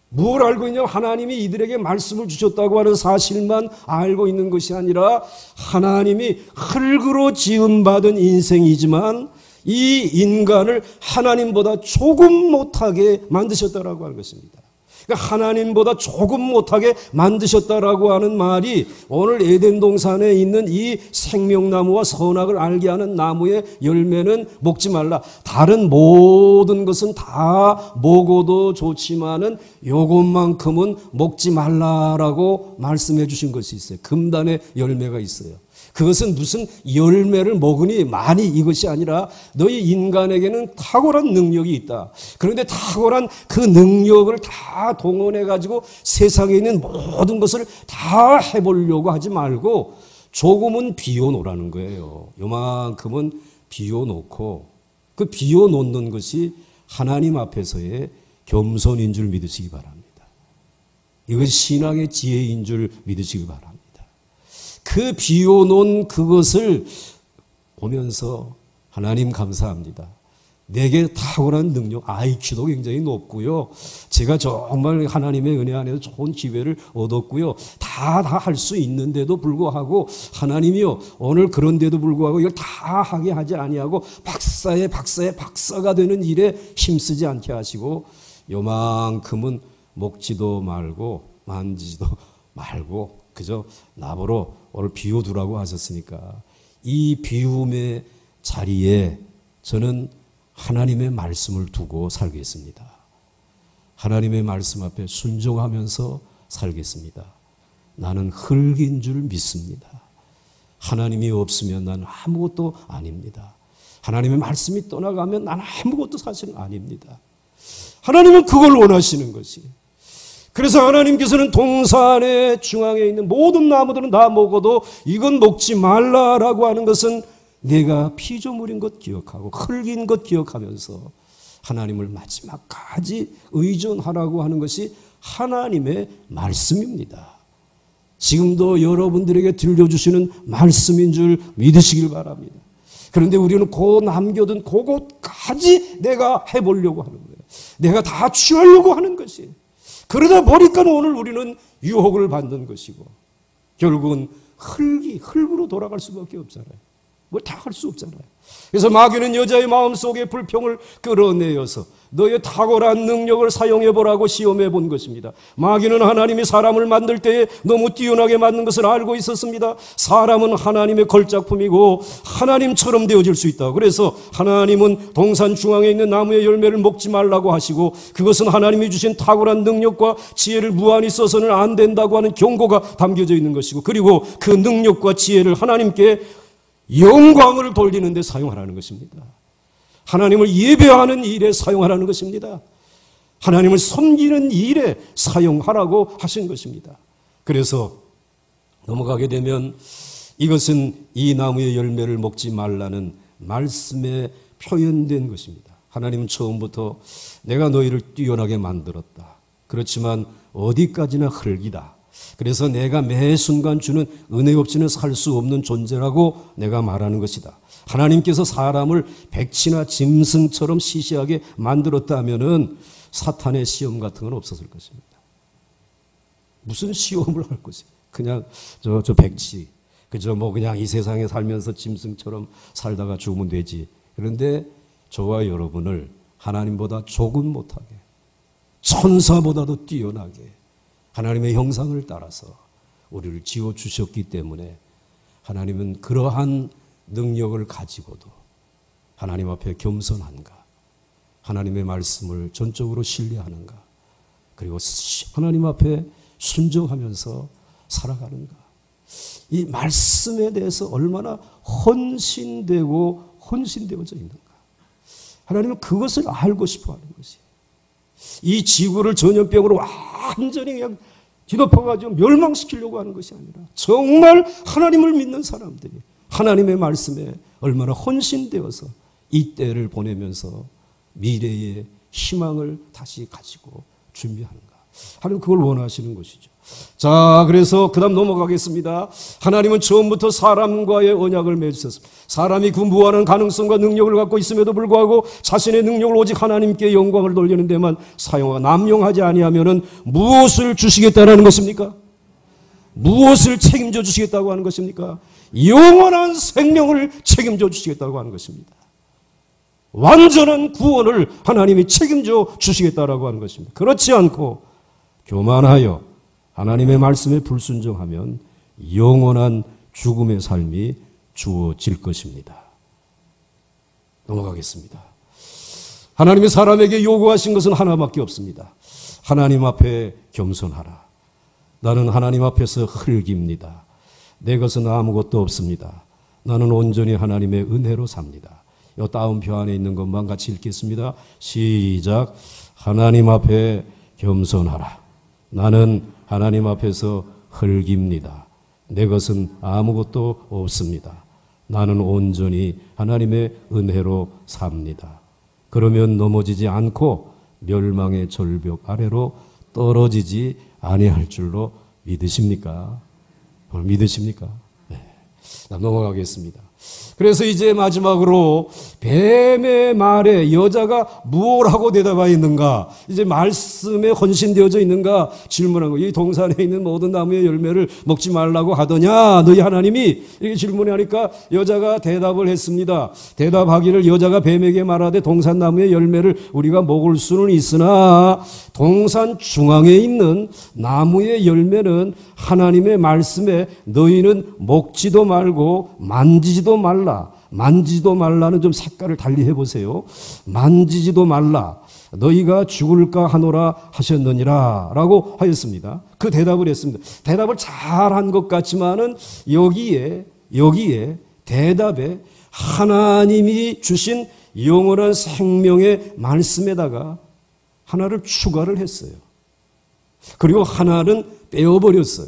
뭘 알고 있냐면 하나님이 이들에게 말씀을 주셨다고 하는 사실만 알고 있는 것이 아니라 하나님이 흙으로 지음받은 인생이지만 이 인간을 하나님보다 조금 못하게 만드셨다라고 하는 것입니다. 그러니까 하나님보다 조금 못하게 만드셨다라고 하는 말이 오늘 에덴 동산에 있는 이 생명나무와 선악을 알게 하는 나무의 열매는 먹지 말라. 다른 모든 것은 다 먹어도 좋지만은 요것만큼은 먹지 말라라고 말씀해 주신 것이 있어요. 금단의 열매가 있어요. 그것은 무슨 열매를 먹으니 많이 이것이 아니라 너희 인간에게는 탁월한 능력이 있다. 그런데 탁월한 그 능력을 다 동원해가지고 세상에 있는 모든 것을 다 해보려고 하지 말고 조금은 비워놓으라는 거예요. 요만큼은 비워놓고 그 비워놓는 것이 하나님 앞에서의 겸손인 줄 믿으시기 바랍니다. 이것이 신앙의 지혜인 줄 믿으시기 바랍니다. 그 비워놓은 그것을 보면서 하나님 감사합니다. 내게 탁월한 능력, IQ도 굉장히 높고요. 제가 정말 하나님의 은혜 안에서 좋은 기회를 얻었고요. 다 할 수 있는데도 불구하고 하나님이요, 오늘 그런데도 불구하고 이걸 다 하게 하지 아니하고 박사가 되는 일에 힘쓰지 않게 하시고 요만큼은 먹지도 말고 만지지도 말고 그저 나보러 오늘 비워두라고 하셨으니까 이 비움의 자리에 저는 하나님의 말씀을 두고 살겠습니다. 하나님의 말씀 앞에 순종하면서 살겠습니다. 나는 흙인 줄 믿습니다. 하나님이 없으면 난 아무것도 아닙니다. 하나님의 말씀이 떠나가면 난 아무것도 사실은 아닙니다. 하나님은 그걸 원하시는 것이. 그래서 하나님께서는 동산의 중앙에 있는 모든 나무들은 다 먹어도 이건 먹지 말라라고 하는 것은 내가 피조물인 것 기억하고 흙인 것 기억하면서 하나님을 마지막까지 의존하라고 하는 것이 하나님의 말씀입니다. 지금도 여러분들에게 들려주시는 말씀인 줄 믿으시길 바랍니다. 그런데 우리는 그 남겨둔 그것까지 내가 해보려고 하는 거예요. 내가 다 취하려고 하는 것이. 그러다 보니까 오늘 우리는 유혹을 받는 것이고 결국은 흙으로 돌아갈 수밖에 없잖아요. 뭘 다 할 수 없잖아요. 그래서 마귀는 여자의 마음속에 불평을 끌어내어서 너의 탁월한 능력을 사용해보라고 시험해 본 것입니다. 마귀는 하나님이 사람을 만들 때에 너무 뛰어나게 만든 것을 알고 있었습니다. 사람은 하나님의 걸작품이고 하나님처럼 되어질 수 있다. 그래서 하나님은 동산 중앙에 있는 나무의 열매를 먹지 말라고 하시고 그것은 하나님이 주신 탁월한 능력과 지혜를 무한히 써서는 안 된다고 하는 경고가 담겨져 있는 것이고 그리고 그 능력과 지혜를 하나님께 영광을 돌리는 데 사용하라는 것입니다. 하나님을 예배하는 일에 사용하라는 것입니다. 하나님을 섬기는 일에 사용하라고 하신 것입니다. 그래서 넘어가게 되면 이것은 이 나무의 열매를 먹지 말라는 말씀에 표현된 것입니다. 하나님은 처음부터 내가 너희를 뛰어나게 만들었다. 그렇지만 어디까지나 흙이다. 그래서 내가 매 순간 주는 은혜 없이는 살 수 없는 존재라고 내가 말하는 것이다. 하나님께서 사람을 백치나 짐승처럼 시시하게 만들었다면은 사탄의 시험 같은 건 없었을 것입니다. 무슨 시험을 할 것이? 그냥 저 백치, 그저 뭐 그냥 이 세상에 살면서 짐승처럼 살다가 죽으면 되지. 그런데 저와 여러분을 하나님보다 조금 못하게, 천사보다도 뛰어나게 하나님의 형상을 따라서 우리를 지어주셨기 때문에 하나님은 그러한 능력을 가지고도 하나님 앞에 겸손한가, 하나님의 말씀을 전적으로 신뢰하는가, 그리고 하나님 앞에 순종하면서 살아가는가, 이 말씀에 대해서 얼마나 헌신되어져 있는가. 하나님은 그것을 알고 싶어 하는 것이에요. 이 지구를 전염병으로 완전히 그냥 뒤덮어가지고 멸망시키려고 하는 것이 아니라 정말 하나님을 믿는 사람들이 하나님의 말씀에 얼마나 헌신되어서 이 때를 보내면서 미래의 희망을 다시 가지고 준비하는가. 하나님 그걸 원하시는 것이죠. 자, 그래서 그 다음 넘어가겠습니다. 하나님은 처음부터 사람과의 언약을 맺으셨습니다. 사람이 그 무한한 가능성과 능력을 갖고 있음에도 불구하고 자신의 능력을 오직 하나님께 영광을 돌리는 데만 사용하고 남용하지 아니하면은 무엇을 주시겠다는 것입니까? 무엇을 책임져 주시겠다고 하는 것입니까? 영원한 생명을 책임져 주시겠다고 하는 것입니다. 완전한 구원을 하나님이 책임져 주시겠다라고 하는 것입니다. 그렇지 않고 교만하여 하나님의 말씀에 불순종하면 영원한 죽음의 삶이 주어질 것입니다. 넘어가겠습니다. 하나님이 사람에게 요구하신 것은 하나밖에 없습니다. 하나님 앞에 겸손하라. 나는 하나님 앞에서 흙입니다. 내 것은 아무것도 없습니다. 나는 온전히 하나님의 은혜로 삽니다. 이 다음표 안에 있는 것만 같이 읽겠습니다. 시작. 하나님 앞에 겸손하라. 나는 하나님 앞에서 흙입니다. 내 것은 아무것도 없습니다. 나는 온전히 하나님의 은혜로 삽니다. 그러면 넘어지지 않고 멸망의 절벽 아래로 떨어지지 아니할 줄로 믿으십니까? 믿으십니까? 네. 넘어가겠습니다. 그래서 이제 마지막으로 뱀의 말에 여자가 무엇하고 대답하였는가? 이제 말씀에 헌신되어져 있는가? 질문한 거예요. 이 동산에 있는 모든 나무의 열매를 먹지 말라고 하더냐? 너희 하나님이 이렇게 질문하니까 여자가 대답을 했습니다. 대답하기를 여자가 뱀에게 말하되 동산 나무의 열매를 우리가 먹을 수는 있으나 동산 중앙에 있는 나무의 열매는 하나님의 말씀에 너희는 먹지도 말고 만지지도 말라. 만지지도 말라는 좀 색깔을 달리 해보세요. 만지지도 말라. 너희가 죽을까 하노라 하셨느니라 라고 하였습니다. 그 대답을 했습니다. 대답을 잘한 것 같지만은 여기에 대답에 하나님이 주신 영원한 생명의 말씀에다가 하나를 추가를 했어요. 그리고 하나는 빼어버렸어요.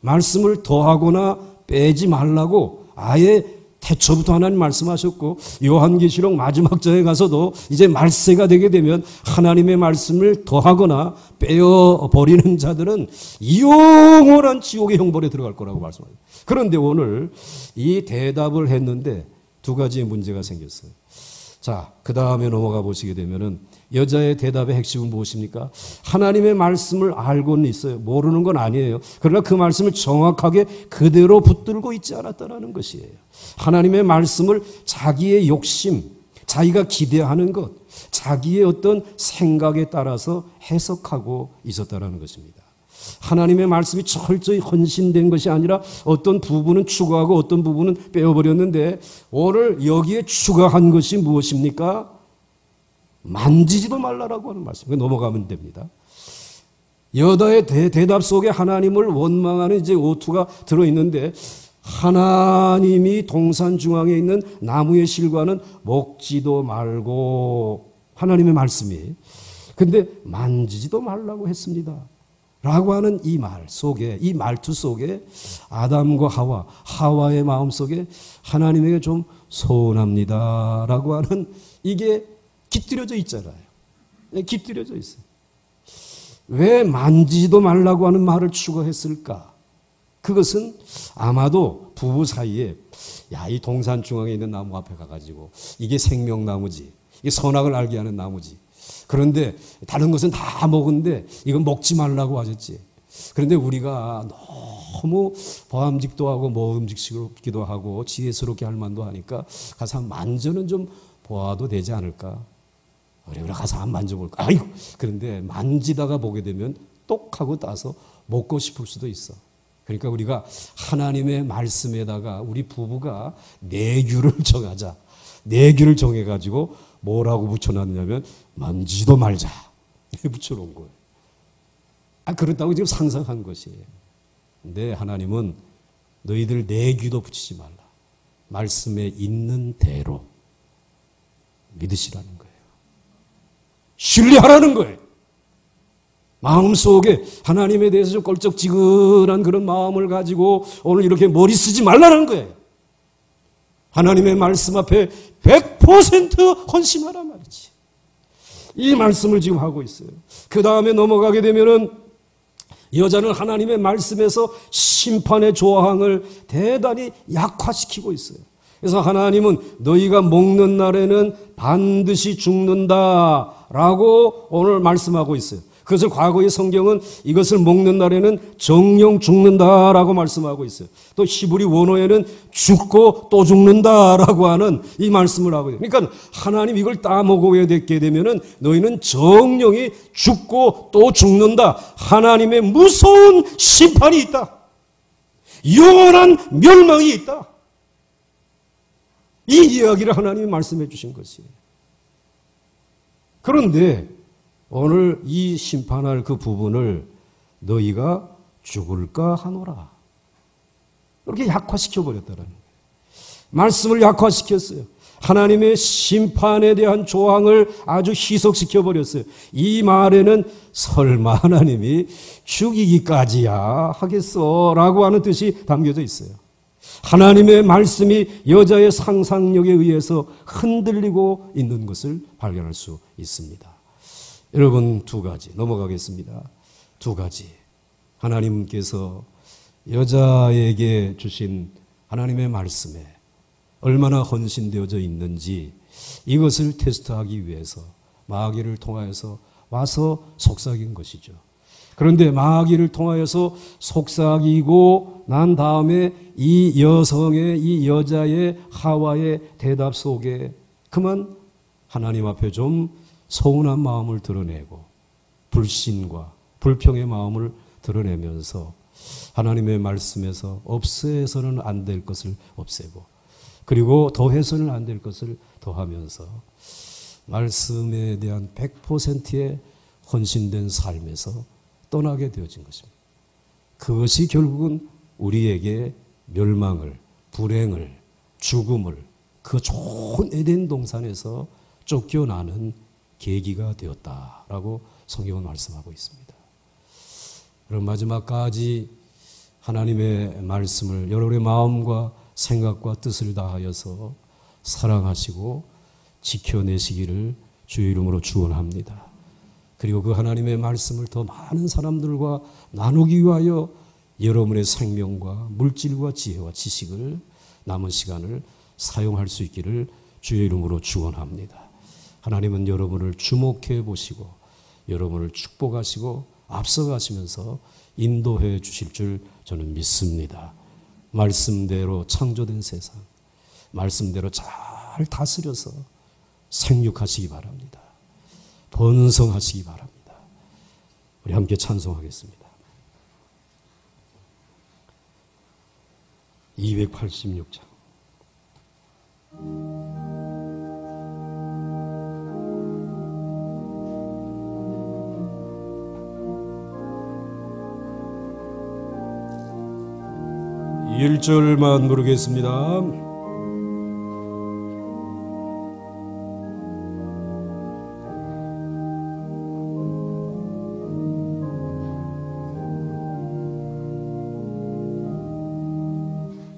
말씀을 더하거나 빼지 말라고 아예 태초부터 하나님 말씀하셨고 요한계시록 마지막 장에 가서도 이제 말세가 되게 되면 하나님의 말씀을 더하거나 빼어버리는 자들은 영원한 지옥의 형벌에 들어갈 거라고 말씀합니다. 그런데 오늘 이 대답을 했는데 두 가지의 문제가 생겼어요. 자, 그 다음에 넘어가 보시게 되면은 여자의 대답의 핵심은 무엇입니까? 하나님의 말씀을 알고는 있어요. 모르는 건 아니에요. 그러나 그 말씀을 정확하게 그대로 붙들고 있지 않았다는 것이에요. 하나님의 말씀을 자기의 욕심, 자기가 기대하는 것, 자기의 어떤 생각에 따라서 해석하고 있었다는 것입니다. 하나님의 말씀이 철저히 헌신된 것이 아니라 어떤 부분은 추가하고 어떤 부분은 빼어버렸는데 오늘 여기에 추가한 것이 무엇입니까? 만지지도 말라라고 하는 말씀. 넘어가면 됩니다. 여자의 대답 속에 하나님을 원망하는 이제 오투가 들어있는데 하나님이 동산 중앙에 있는 나무의 실과는 먹지도 말고 하나님의 말씀이 근데 만지지도 말라고 했습니다. 라고 하는 이 말 속에, 이 말투 속에 아담과 하와의 마음 속에 하나님에게 좀 서운합니다. 라고 하는 이게 깃들여져 있잖아요. 깃들여져 있어요. 왜 만지지도 말라고 하는 말을 추가했을까? 그것은 아마도 부부 사이에 이 동산 중앙에 있는 나무 앞에 가가지고 이게 생명나무지, 이게 선악을 알게 하는 나무지. 그런데 다른 것은 다 먹은데 이건 먹지 말라고 하셨지. 그런데 우리가 너무 보암직도 하고 먹음직스럽기도 하고 지혜스럽게 할 만도 하니까 가서 한 만져는 좀 보아도 되지 않을까? 그래 가서 한번 만져볼까? 아이고. 그런데 만지다가 보게 되면 똑하고 따서 먹고 싶을 수도 있어. 그러니까 우리가 하나님의 말씀에다가 우리 부부가 내규를 정하자. 내규를 정해가지고 뭐라고 붙여놨냐면 만지도 말자. 붙여놓은 거예요. 그렇다고 지금 상상한 것이에요. 근데 하나님은 너희들 내규도 붙이지 말라. 말씀에 있는 대로 믿으시라는 거예요. 신뢰하라는 거예요. 마음속에 하나님에 대해서 좀 껄쩍지근한 그런 마음을 가지고 오늘 이렇게 머리 쓰지 말라는 거예요. 하나님의 말씀 앞에 100% 헌신하란 말이지. 이 말씀을 지금 하고 있어요. 그 다음에 넘어가게 되면은 여자는 하나님의 말씀에서 심판의 조항을 대단히 약화시키고 있어요. 그래서 하나님은 너희가 먹는 날에는 반드시 죽는다라고 오늘 말씀하고 있어요. 그것을 과거의 성경은 이것을 먹는 날에는 정령 죽는다라고 말씀하고 있어요. 또 히브리 원어에는 죽고 또 죽는다라고 하는 이 말씀을 하고 있어요. 그러니까 하나님 이걸 따먹어야 되게 되면은 너희는 정령이 죽고 또 죽는다. 하나님의 무서운 심판이 있다. 영원한 멸망이 있다. 이 이야기를 하나님이 말씀해 주신 것이에요. 그런데 오늘 이 심판할 그 부분을 너희가 죽을까 하노라. 이렇게 약화시켜버렸다는 거예요. 말씀을 약화시켰어요. 하나님의 심판에 대한 조항을 아주 희석시켜버렸어요. 이 말에는 설마 하나님이 죽이기까지야 하겠어 라고 하는 뜻이 담겨져 있어요. 하나님의 말씀이 여자의 상상력에 의해서 흔들리고 있는 것을 발견할 수 있습니다. 여러분 두 가지 넘어가겠습니다. 두 가지 하나님께서 여자에게 주신 하나님의 말씀에 얼마나 헌신되어져 있는지 이것을 테스트하기 위해서 마귀를 통하여서 와서 속삭인 것이죠. 그런데 마귀를 통하여서 속삭이고 난 다음에 이 여성의 이 여자의 하와의 대답 속에 그만 하나님 앞에 좀 서운한 마음을 드러내고 불신과 불평의 마음을 드러내면서 하나님의 말씀에서 없애서는 안 될 것을 없애고 그리고 더해서는 안 될 것을 더하면서 말씀에 대한 100%의 헌신된 삶에서 떠나게 되어진 것입니다. 그것이 결국은 우리에게 멸망을, 불행을, 죽음을 그 좋은 에덴 동산에서 쫓겨나는 계기가 되었다라고 성경은 말씀하고 있습니다. 그럼 마지막까지 하나님의 말씀을 여러분의 마음과 생각과 뜻을 다하여서 사랑하시고 지켜내시기를 주의 이름으로 축원합니다. 그리고 그 하나님의 말씀을 더 많은 사람들과 나누기 위하여 여러분의 생명과 물질과 지혜와 지식을 남은 시간을 사용할 수 있기를 주의 이름으로 축원합니다. 하나님은 여러분을 주목해 보시고 여러분을 축복하시고 앞서가시면서 인도해 주실 줄 저는 믿습니다. 말씀대로 창조된 세상, 말씀대로 잘 다스려서 생육하시기 바랍니다. 번성하시기 바랍니다. 우리 함께 찬송하겠습니다. 286장. 일절만 부르겠습니다.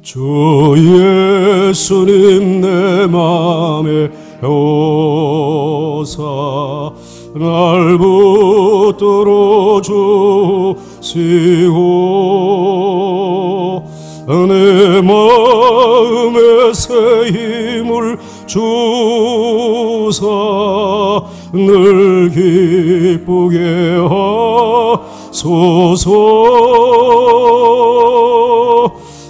주 예수님 내 맘에 오사 날 붙들어 주시고 내 마음에 새 힘을 주사 늘 기쁘게 하소서.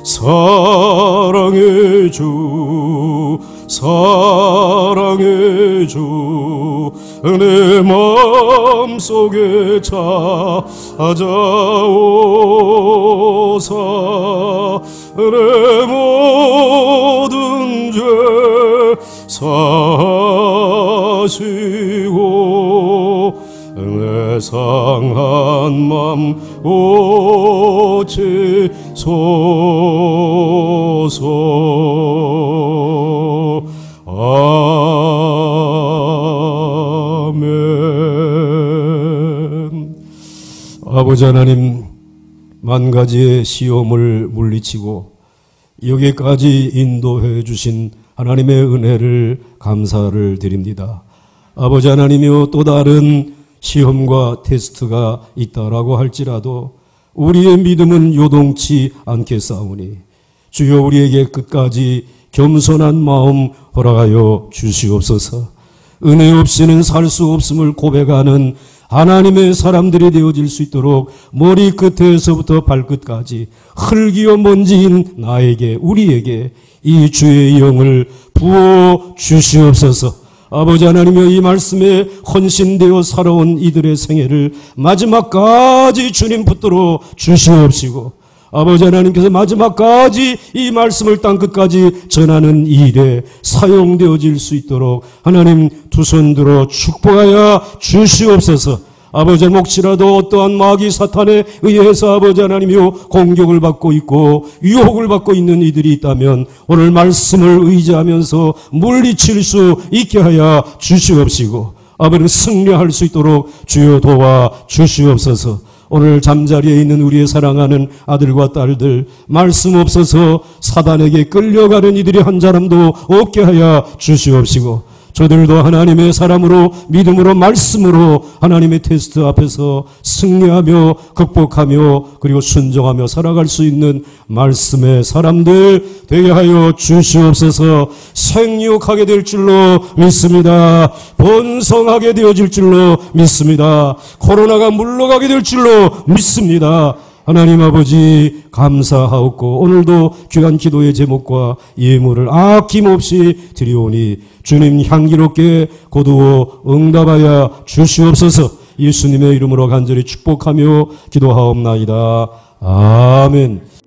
사랑의 주 사랑의 주 내 마음속에 찾아오사 내 모든 죄 사하시고 내 상한 맘 고치소서. 아멘. 아버지 하나님, 만 가지의 시험을 물리치고 여기까지 인도해 주신 하나님의 은혜를 감사를 드립니다. 아버지 하나님이여, 또 다른 시험과 테스트가 있다라고 할지라도 우리의 믿음은 요동치 않겠사오니 주여 우리에게 끝까지 겸손한 마음 허락하여 주시옵소서. 은혜 없이는 살 수 없음을 고백하는 하나님의 사람들이 되어질 수 있도록 머리끝에서부터 발끝까지 흙이요 먼지인 나에게, 우리에게 이 주의 영을 부어 주시옵소서. 아버지 하나님여, 이 말씀에 헌신되어 살아온 이들의 생애를 마지막까지 주님 붙들어 주시옵시고, 아버지 하나님께서 마지막까지 이 말씀을 땅끝까지 전하는 일에 사용되어질 수 있도록 하나님 두 손 들어 축복하여 주시옵소서. 아버지, 혹시라도 어떠한 마귀 사탄에 의해서 아버지 하나님이요 공격을 받고 있고 유혹을 받고 있는 이들이 있다면 오늘 말씀을 의지하면서 물리칠 수 있게 하여 주시옵시고, 아버지 승리할 수 있도록 주여 도와 주시옵소서. 오늘 잠자리에 있는 우리의 사랑하는 아들과 딸들, 말씀 없어서 사단에게 끌려가는 이들이 한 사람도 없게 하여 주시옵시고, 저들도 하나님의 사람으로 믿음으로 말씀으로 하나님의 테스트 앞에서 승리하며 극복하며 그리고 순종하며 살아갈 수 있는 말씀의 사람들 되게 하여 주시옵소서. 생육하게 될 줄로 믿습니다. 번성하게 되어질 줄로 믿습니다. 코로나가 물러가게 될 줄로 믿습니다. 하나님 아버지 감사하옵고 오늘도 귀한 기도의 제목과 예물을 아낌없이 드리오니 주님 향기롭게 거두어 응답하여 주시옵소서. 예수님의 이름으로 간절히 축복하며 기도하옵나이다. 아멘.